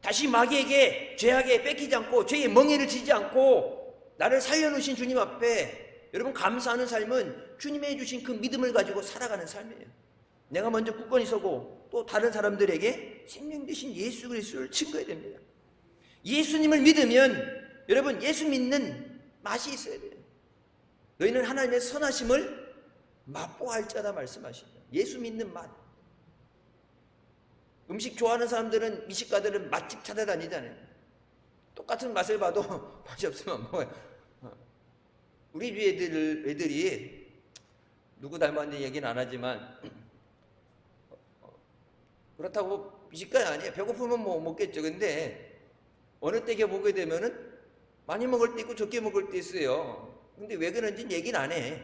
다시 마귀에게 죄악에 뺏기지 않고 죄의 멍에를 지지 않고 나를 살려놓으신 주님 앞에 여러분 감사하는 삶은 주님이 해주신 그 믿음을 가지고 살아가는 삶이에요. 내가 먼저 굳건히 서고 또 다른 사람들에게 생명 되신 예수 그리스도를 증거해야 됩니다. 예수님을 믿으면 여러분 예수 믿는 맛이 있어야 돼요. 너희는 하나님의 선하심을 맛보아 할지어다 말씀하십니다. 예수 믿는 맛. 음식 좋아하는 사람들은 미식가들은 맛집 찾아다니잖아요. 똑같은 맛을 봐도 맛이 없으면 먹어요. 우리 집 애들이 누구 닮았는지 얘기는 안 하지만 그렇다고 미식가는 아니에요. 배고프면 뭐 먹겠죠. 근데 어느 때게 보게 되면은 많이 먹을 때 있고 적게 먹을 때 있어요. 근데 왜 그런지는 얘기는 안 해.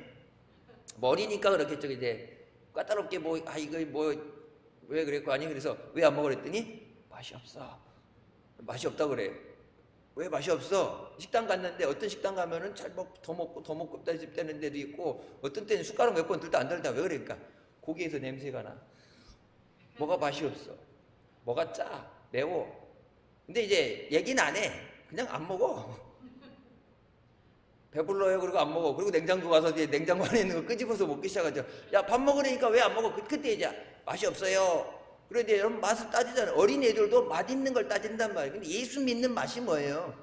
머리니까 그렇겠죠. 이제 까다롭게 이거 왜 그랬고 아니 그래서 왜 안 먹으라 했더니 맛이 없어. 맛이 없다 그래. 왜 맛이 없어? 식당 갔는데 어떤 식당 가면은 더 먹고 되는 데도 있고 어떤 때는 숟가락 몇 번 들다 안 들다 왜 그러니까 고기에서 냄새가 나. 뭐가 맛이 없어. 뭐가 짜. 매워. 근데 이제 얘기는 안 해. 그냥 안 먹어. 배불러요. 그리고 안 먹어. 그리고 냉장고 가서 이제 냉장고 안에 있는 거 끄집어서 먹기 시작하죠. 야, 밥 먹으려니까 왜 안 먹어? 그때 이제 맛이 없어요. 그런데 여러분 맛을 따지잖아요. 어린 애들도 맛있는 걸 따진단 말이에요. 근데 예수 믿는 맛이 뭐예요?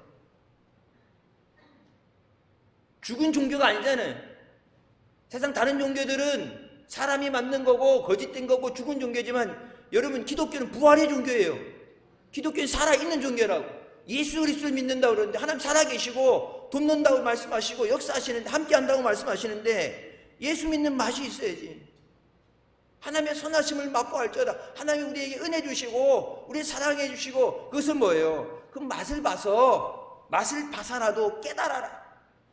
죽은 종교가 아니잖아요. 세상 다른 종교들은 사람이 만든 거고 거짓된 거고 죽은 종교지만 여러분 기독교는 부활의 종교예요. 기독교는 살아있는 종교라고. 예수 그리스도를 믿는다고 그러는데 하나님 살아계시고 돕는다고 말씀하시고 역사하시는데 함께한다고 말씀하시는데 예수 믿는 맛이 있어야지. 하나님의 선하심을 맛보할지어다. 하나님이 우리에게 은혜 주시고 우리 사랑해 주시고 그것은 뭐예요? 그 맛을 봐서라도 깨달아라.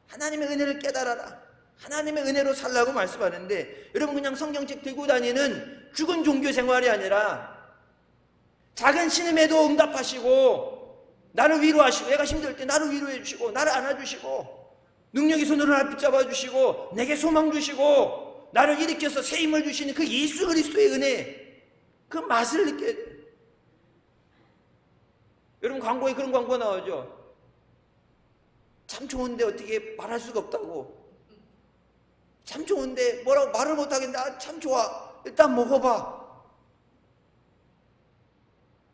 하나님의 은혜를 깨달아라. 하나님의 은혜로 살라고 말씀하는데 여러분 그냥 성경책 들고 다니는 죽은 종교 생활이 아니라 작은 신음에도 응답하시고 나를 위로하시고 내가 힘들 때 나를 위로해 주시고 나를 안아주시고 능력의 손으로 나를 붙잡아 주시고 내게 소망 주시고 나를 일으켜서 새 힘을 주시는 그 예수 그리스도의 은혜, 그 맛을 느껴야 돼요. 여러분 광고에 그런 광고 나오죠. 참 좋은데 어떻게 말할 수가 없다고. 참 좋은데 뭐라고 말을 못하겠는데 참 좋아. 일단 먹어봐.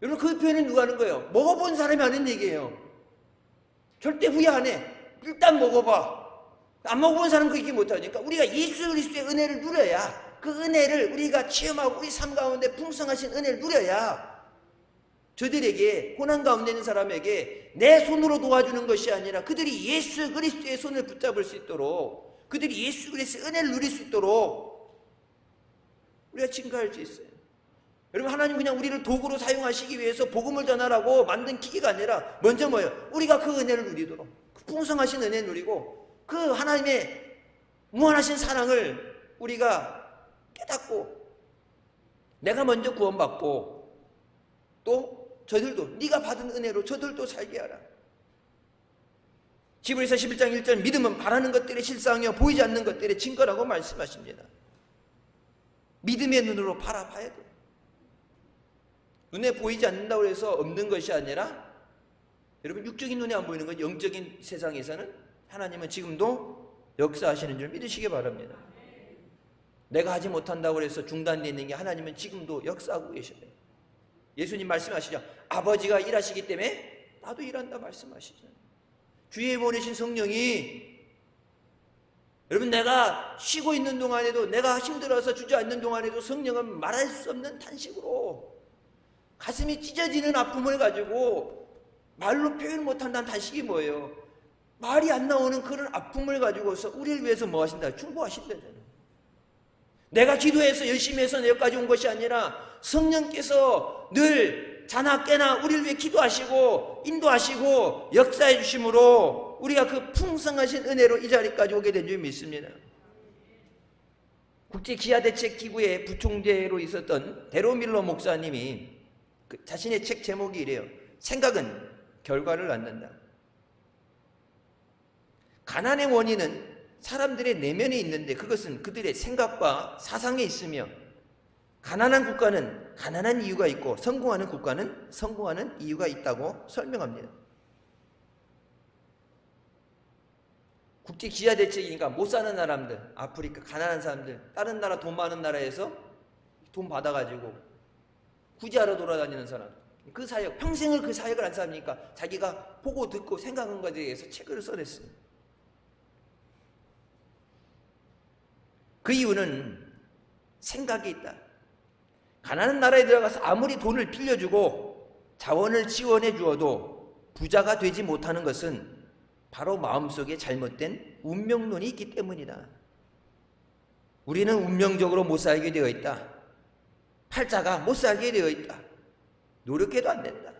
여러분 그 표현은 누가 하는 거예요? 먹어본 사람이 하는 얘기예요. 절대 후회 안 해. 일단 먹어봐. 안 먹어본 사람은 그렇게 못하니까 우리가 예수 그리스도의 은혜를 누려야, 그 은혜를 우리가 체험하고 우리 삶 가운데 풍성하신 은혜를 누려야 저들에게, 고난 가운데 있는 사람에게 내 손으로 도와주는 것이 아니라 그들이 예수 그리스도의 손을 붙잡을 수 있도록, 그들이 예수 그리스도의 은혜를 누릴 수 있도록 우리가 증거할 수 있어요. 여러분 하나님 그냥 우리를 도구로 사용하시기 위해서 복음을 전하라고 만든 기계가 아니라 먼저 뭐예요? 우리가 그 은혜를 누리도록, 그 풍성하신 은혜를 누리고 그 하나님의 무한하신 사랑을 우리가 깨닫고 내가 먼저 구원받고 또 저들도 네가 받은 은혜로 저들도 살게 하라. 히브리서 11장 1절 믿음은 바라는 것들의 실상이요 보이지 않는 것들의 증거라고 말씀하십니다. 믿음의 눈으로 바라봐야 돼요. 눈에 보이지 않는다고 해서 없는 것이 아니라 여러분 육적인 눈에 안 보이는 건 영적인 세상에서는 하나님은 지금도 역사하시는 줄 믿으시기 바랍니다. 내가 하지 못한다고 해서 중단되어 있는 게 하나님은 지금도 역사하고 계셔요. 예수님 말씀하시죠. 아버지가 일하시기 때문에 나도 일한다 말씀하시죠. 주위에 보내신 성령이 여러분 내가 쉬고 있는 동안에도, 내가 힘들어서 주저앉는 동안에도 성령은 말할 수 없는 탄식으로 가슴이 찢어지는 아픔을 가지고 말로 표현 못한다는 탄식이 뭐예요? 말이 안 나오는 그런 아픔을 가지고서 우리를 위해서 뭐 하신다? 충고하신다잖아요. 내가 기도해서 열심히 해서 여기까지 온 것이 아니라 성령께서 늘 자나 깨나 우리를 위해 기도하시고 인도하시고 역사해 주심으로 우리가 그 풍성하신 은혜로 이 자리까지 오게 된 줄 믿습니다. 국제기아대책기구의 부총재로 있었던 데로밀러 목사님이 자신의 책 제목이 이래요. 생각은 결과를 낳는다. 가난의 원인은 사람들의 내면에 있는데 그것은 그들의 생각과 사상에 있으며 가난한 국가는 가난한 이유가 있고 성공하는 국가는 성공하는 이유가 있다고 설명합니다. 국제기아대책이니까 못 사는 사람들, 아프리카 가난한 사람들, 다른 나라 돈 많은 나라에서 돈 받아가지고 구제하러 돌아다니는 사람, 그 사역, 평생을 그 사역을 한 사람이니까 자기가 보고 듣고 생각한 것에 대해서 책을 써냈어요. 그 이유는 생각이 있다. 가난한 나라에 들어가서 아무리 돈을 빌려주고 자원을 지원해 주어도 부자가 되지 못하는 것은 바로 마음속에 잘못된 운명론이 있기 때문이다. 우리는 운명적으로 못 살게 되어 있다. 팔자가 못 살게 되어 있다. 노력해도 안 된다.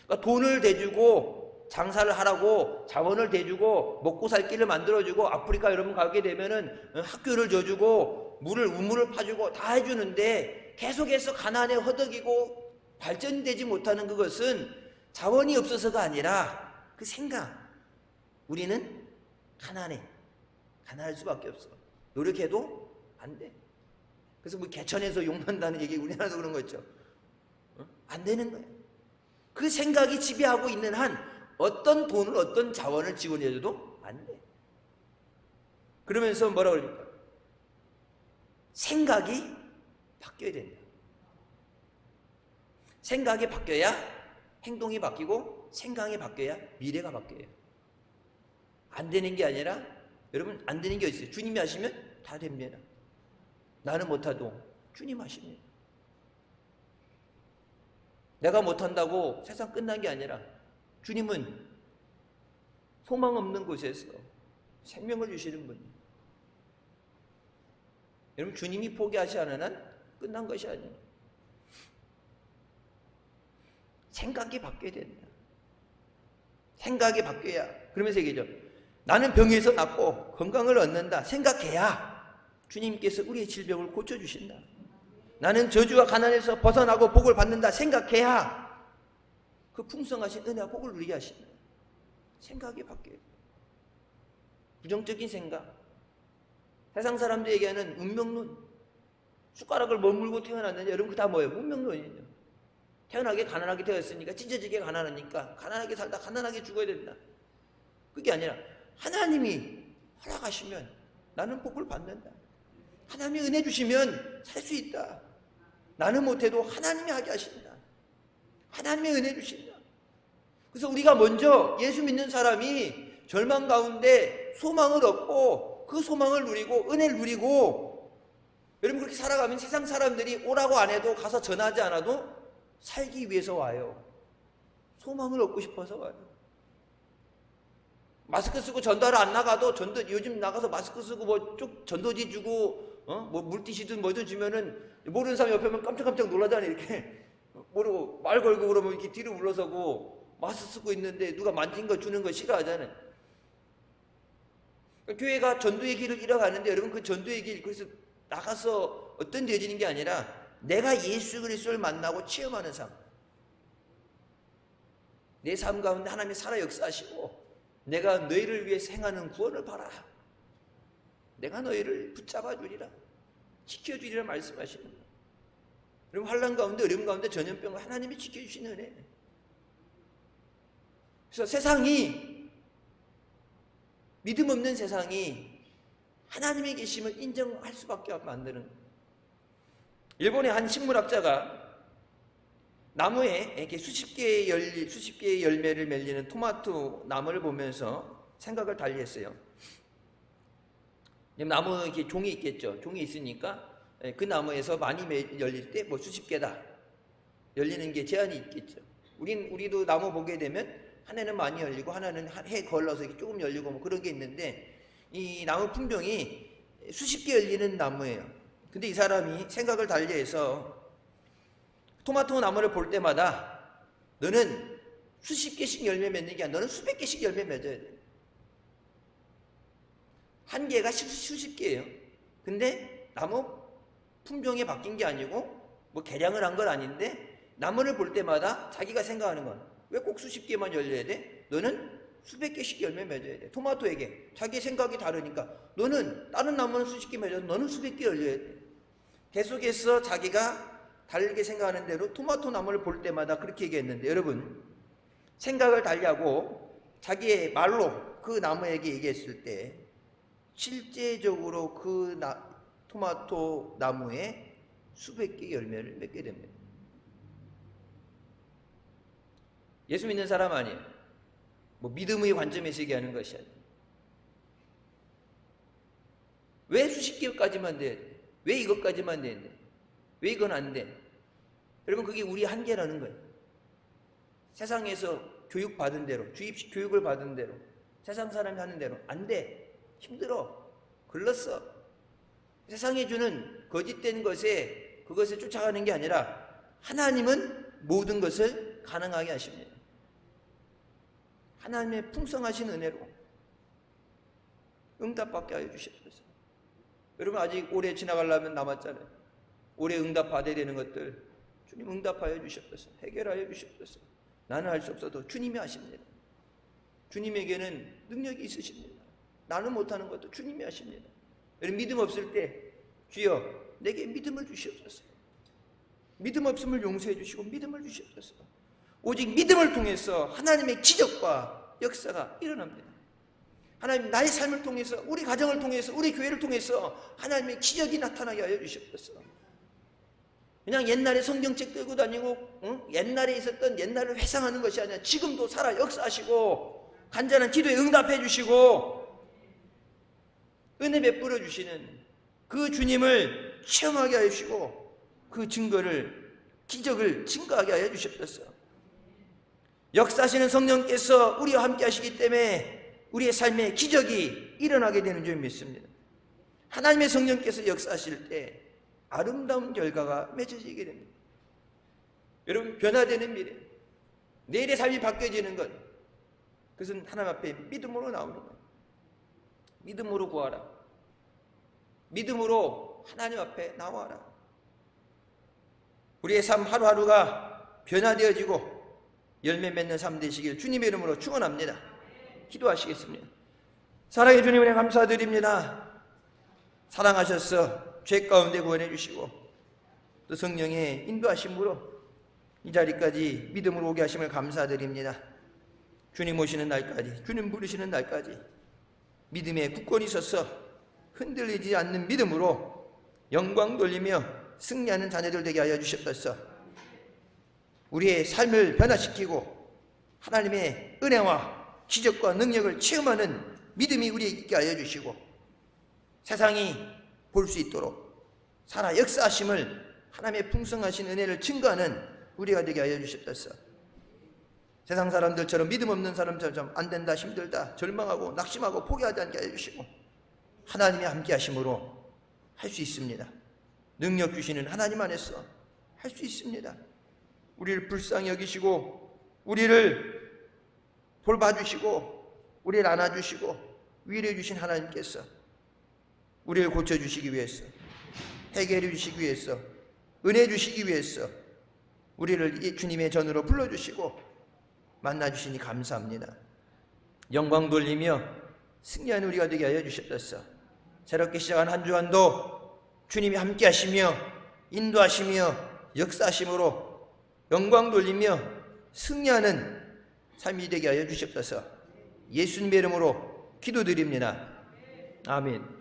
그러니까 돈을 대주고 장사를 하라고 자원을 대주고 먹고 살 길을 만들어주고 아프리카 여러분 가게 되면은 학교를 줘주고 우물을 파주고 다 해주는데 계속해서 가난에 허덕이고 발전되지 못하는 그것은 자원이 없어서가 아니라 그 생각. 우리는 가난할 수밖에 없어. 노력해도 안 돼. 그래서 뭐 개천에서 욕난다는 얘기 우리나라도 그런 거 있죠. 안 되는 거예요. 그 생각이 지배하고 있는 한 어떤 돈을 어떤 자원을 지원해줘도 안 돼. 그러면서 뭐라고 그럽니까? 생각이 바뀌어야 된다. 생각이 바뀌어야 행동이 바뀌고 생각이 바뀌어야 미래가 바뀌어요. 안 되는 게 아니라 여러분 안 되는 게 있어요. 주님이 하시면 다 됩니다. 나는 못해도 주님 하십니다. 내가 못한다고 세상 끝난 게 아니라 주님은 소망 없는 곳에서 생명을 주시는 분이에요. 여러분 주님이 포기하지 않은 한 끝난 것이 아니에요. 생각이 바뀌어야 된다. 생각이 바뀌어야. 그러면서 얘기죠. 나는 병에서 낫고 건강을 얻는다. 생각해야 주님께서 우리의 질병을 고쳐주신다. 나는 저주와 가난에서 벗어나고 복을 받는다. 생각해야 그 풍성하신 은혜와 복을 누리게 하신다. 생각이 바뀌어야 돼. 부정적인 생각, 세상 사람들이 얘기하는 운명론, 숟가락을 머물고 태어났는데 여러분 그 다 뭐예요? 운명론이에요. 태어나게 가난하게 되었으니까 찢어지게 가난하니까 가난하게 살다 가난하게 죽어야 된다. 그게 아니라 하나님이 허락하시면 나는 복을 받는다. 하나님이 은혜 주시면 살 수 있다. 나는 못해도 하나님이 하게 하신다. 하나님의 은혜 주신다. 그래서 우리가 먼저 예수 믿는 사람이 절망 가운데 소망을 얻고 그 소망을 누리고 은혜를 누리고, 여러분 그렇게 살아가면 세상 사람들이 오라고 안 해도 가서 전하지 않아도 살기 위해서 와요. 소망을 얻고 싶어서 와요. 마스크 쓰고 전도를 안 나가도 요즘 나가서 마스크 쓰고 뭐 쭉 전도지 주고 뭐 물티슈든 뭐든 주면은 모르는 사람 옆에 오면 깜짝깜짝 놀라잖아요. 이렇게 모르고 말 걸고 그러면 이렇게 뒤로 물러서고 마스크 쓰고 있는데 누가 만진 거 주는 거 싫어하잖아요. 그러니까 교회가 전도의 길을 잃어가는데 여러분 그 전도의 길, 그래서 나가서 어떤 되어지는 게 아니라 내가 예수 그리스도를 만나고 체험하는 삶, 내 삶 가운데 하나님이 살아 역사하시고 내가 너희를 위해 행하는 구원을 봐라. 내가 너희를 붙잡아 주리라, 지켜주리라 말씀하시는 거예요. 여러분 환난 가운데 어려움 가운데 전염병을 하나님이 지켜주시는 은혜. 그래서 세상이, 믿음 없는 세상이 하나님의 계심을 인정할 수밖에 만드는 거예요. 일본의 한 식물학자가 나무에 이렇게 수십 개의 열매를 맺는 토마토 나무를 보면서 생각을 달리했어요. 나무 이렇게 종이 있겠죠. 종이 있으니까 그 나무에서 많이 열릴 때 뭐 수십 개다 열리는 게 제한이 있겠죠. 우리도 나무 보게 되면 한 해는 많이 열리고 하나는 한 해 걸러서 이렇게 조금 열리고 뭐 그런 게 있는데, 이 나무 품종이 수십 개 열리는 나무예요. 근데 이 사람이 생각을 달리해서 토마토 나무를 볼 때마다 너는 수십 개씩 열매 맺는 게 아니라 너는 수백 개씩 열매 맺어야 돼. 한 개가 수십 개예요. 근데 나무 품종이 바뀐 게 아니고 뭐 개량을 한 건 아닌데 나무를 볼 때마다 자기가 생각하는 건 왜 꼭 수십 개만 열려야 돼? 너는 수백 개씩 열매 맺어야 돼. 토마토에게 자기 생각이 다르니까 너는 다른 나무는 수십 개 맺어도 너는 수백 개 열려야 돼. 계속해서 자기가 다르게 생각하는 대로 토마토 나무를 볼 때마다 그렇게 얘기했는데, 여러분 생각을 달리하고 자기의 말로 그 나무에게 얘기했을 때 실제적으로 그 토마토 나무에 수백 개의 열매를 맺게 됩니다. 예수 믿는 사람 아니에요. 뭐 믿음의 관점에서 얘기하는 것이 아니에요. 왜 수십 개까지만 돼야 돼? 왜 이것까지만 돼야 돼? 왜 이건 안 돼? 여러분 그게 우리 한계라는 거예요. 세상에서 교육받은 대로, 주입식 교육을 받은 대로, 세상 사람이 하는 대로 안 돼. 힘들어. 글렀어. 세상이 주는 거짓된 것에 그것을 쫓아가는 게 아니라 하나님은 모든 것을 가능하게 하십니다. 하나님의 풍성하신 은혜로 응답받게 하여 주시옵소서. 여러분 아직 올해 지나가려면 남았잖아요. 올해 응답받아야 되는 것들 주님 응답하여 주시옵소서. 해결하여 주시옵소서. 나는 할 수 없어도 주님이 하십니다. 주님에게는 능력이 있으십니다. 나는 못하는 것도 주님이 하십니다. 여러분 믿음 없을 때 주여 내게 믿음을 주시옵소서. 믿음 없음을 용서해 주시고 믿음을 주시옵소서. 오직 믿음을 통해서 하나님의 기적과 역사가 일어납니다. 하나님 나의 삶을 통해서, 우리 가정을 통해서, 우리 교회를 통해서 하나님의 기적이 나타나게 하여 주시옵소서. 그냥 옛날에 성경책 들고 다니고 옛날에 있었던 옛날을 회상하는 것이 아니라 지금도 살아 역사하시고 간절한 기도에 응답해 주시고 은혜 베풀어 주시는 그 주님을 체험하게 하여 주시고 그 기적을 증거하게 하여 주시옵소서. 역사하시는 성령께서 우리와 함께 하시기 때문에 우리의 삶에 기적이 일어나게 되는 줄 믿습니다. 하나님의 성령께서 역사하실 때 아름다운 결과가 맺어지게 됩니다. 여러분 변화되는 미래, 내일의 삶이 바뀌어지는 것, 그것은 하나님 앞에 믿음으로 나오는 거예요. 믿음으로 구하라. 믿음으로 하나님 앞에 나와라. 우리의 삶 하루하루가 변화되어지고 열매 맺는 삶 되시길 주님의 이름으로 축원합니다. 기도하시겠습니다. 사랑해 주님 은혜 감사드립니다. 사랑하셔서 죄 가운데 구원해 주시고 또 성령의 인도하심으로 이 자리까지 믿음으로 오게 하심을 감사드립니다. 주님 오시는 날까지, 주님 부르시는 날까지 믿음에 굳건히 서서 흔들리지 않는 믿음으로 영광 돌리며 승리하는 자녀들 되게 하여 주시옵소서. 우리의 삶을 변화시키고 하나님의 은혜와 기적과 능력을 체험하는 믿음이 우리에게 있게 하여 주시고 세상이 볼 수 있도록 살아 역사하심을 하나님의 풍성하신 은혜를 증거하는 우리가 되게 하여 주시옵소서. 세상 사람들처럼 믿음 없는 사람처럼 안 된다, 힘들다, 절망하고 낙심하고 포기하지 않게 하여 주시고 하나님이 함께 하심으로 할 수 있습니다. 능력 주시는 하나님 안에서 할 수 있습니다. 우리를 불쌍히 여기시고 우리를 돌봐주시고 우리를 안아주시고 위로해 주신 하나님께서 우리를 고쳐주시기 위해서, 해결해 주시기 위해서, 은혜 주시기 위해서 우리를 주님의 전으로 불러주시고 만나주시니 감사합니다. 영광 돌리며 승리하는 우리가 되게 하여 주셨소서. 새롭게 시작한 한 주간도 주님이 함께 하시며 인도하시며 역사하심으로 영광 돌리며 승리하는 삶이 되게 하여 주시옵소서. 예수님의 이름으로 기도드립니다. 아멘.